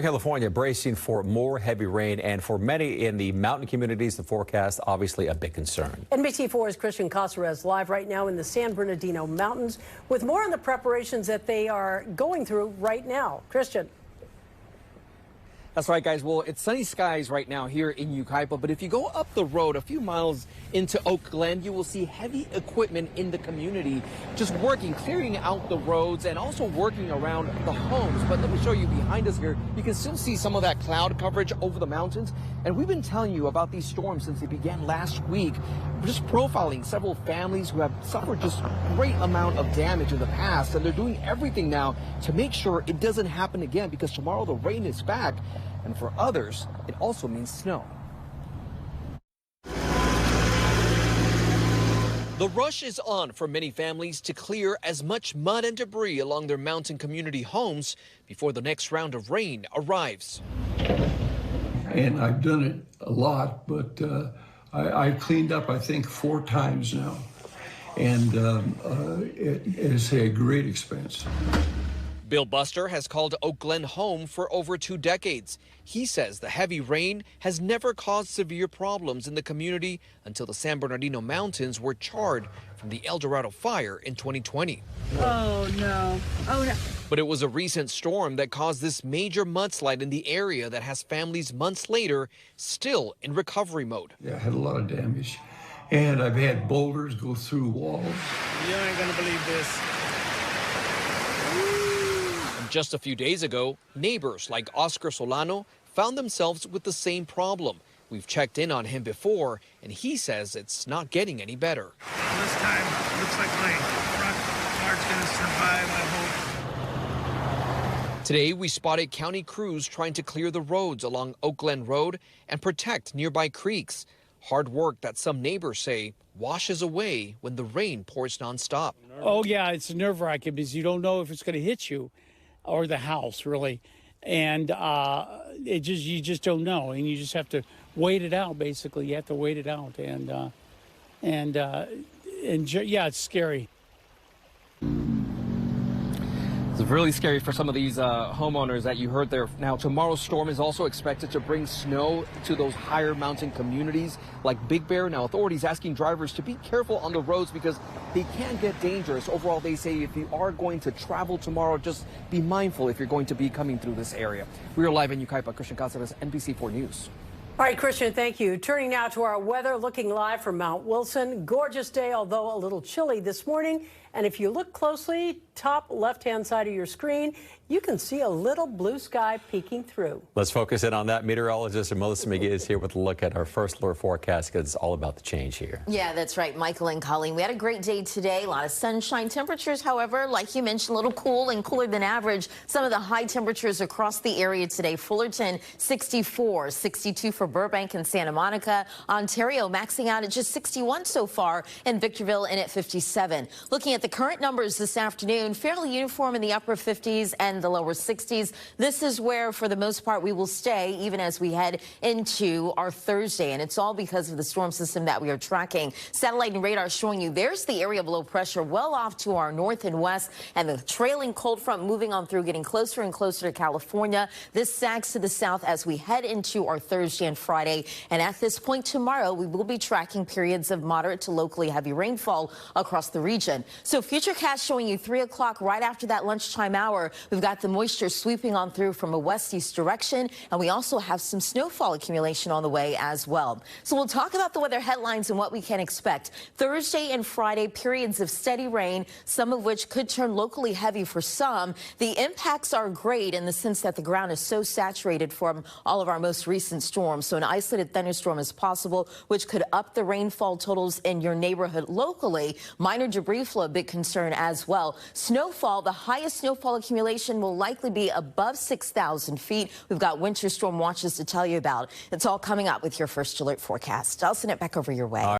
California bracing for more heavy rain, and for many in the mountain communities, the forecast obviously a big concern. NBC4's Christian Cazares live right now in the San Bernardino Mountains with more on the preparations that they are going through right now. Christian. That's right, guys. Well, it's sunny skies right now here in Yucaipa, but if you go up the road a few miles into Oak Glen, you will see heavy equipment in the community just working, clearing out the roads and also working around the homes. But let me show you behind us here. You can still see some of that cloud coverage over the mountains. And we've been telling you about these storms since they began last week. We're just profiling several families who have suffered just great amount of damage in the past, and they're doing everything now to make sure it doesn't happen again, because tomorrow the rain is back. And for others, it also means snow. The rush is on for many families to clear as much mud and debris along their mountain community homes before the next round of rain arrives. And I've done it a lot, but I've cleaned up, I think, 4 times now. And it is a great expense. Bill Buster has called Oak Glen home for over 2 decades. He says the heavy rain has never caused severe problems in the community until the San Bernardino Mountains were charred from the El Dorado fire in 2020. Oh, no. Oh, no. But it was a recent storm that caused this major mudslide in the area that has families months later still in recovery mode. Yeah, I had a lot of damage. And I've had boulders go through walls. You ain't gonna believe this. Just a few days ago, neighbors like Oscar Solano found themselves with the same problem. We've checked in on him before, and he says it's not getting any better. This time, looks like my front part's gonna survive, I hope. Today, we spotted county crews trying to clear the roads along Oak Glen Road and protect nearby creeks. Hard work that some neighbors say washes away when the rain pours nonstop. Oh, yeah, it's nerve-wracking because you don't know if it's going to hit you or the house, really. And you just don't know, and you just have to wait it out, basically. You have to wait it out, yeah, it's scary. It's really scary for some of these homeowners that you heard there. Now, tomorrow's storm is also expected to bring snow to those higher mountain communities like Big Bear. Now, authorities asking drivers to be careful on the roads because they can get dangerous. Overall, they say if you are going to travel tomorrow, just be mindful if you're going to be coming through this area. We are live in Yucaipa. Christian Cazares, NBC4 News. All right, Christian, thank you. Turning now to our weather, looking live from Mount Wilson. Gorgeous day, although a little chilly this morning. And if you look closely, top left-hand side of your screen, you can see a little blue sky peeking through. Let's focus in on that. Meteorologist Melissa McGee is here with a look at our first alert forecast, because it's all about the change here. Yeah, that's right, Michael and Colleen. We had a great day today. A lot of sunshine. Temperatures, however, like you mentioned, a little cool and cooler than average. Some of the high temperatures across the area today. Fullerton, 64, 62 for Burbank and Santa Monica. Ontario maxing out at just 61 so far, and Victorville in at 57. Looking at the current numbers this afternoon, fairly uniform in the upper 50s and the lower 60s. This is where, for the most part, we will stay even as we head into our Thursday. And it's all because of the storm system that we are tracking. Satellite and radar showing you there's the area of low pressure well off to our north and west, and the trailing cold front moving on through, getting closer and closer to California. This sags to the south as we head into our Thursday and Friday. And at this point tomorrow, we will be tracking periods of moderate to locally heavy rainfall across the region. So Futurecast showing you 3 o'clock right after that lunchtime hour. We've got the moisture sweeping on through from a west-east direction, and we also have some snowfall accumulation on the way as well. So we'll talk about the weather headlines and what we can expect. Thursday and Friday, periods of steady rain, some of which could turn locally heavy for some. The impacts are great in the sense that the ground is so saturated from all of our most recent storms. So an isolated thunderstorm is possible, which could up the rainfall totals in your neighborhood locally. Minor debris flow, a big concern as well. Snowfall, the highest snowfall accumulation will likely be above 6,000 feet. We've got winter storm watches to tell you about. It's all coming up with your first alert forecast. I'll send it back over your way.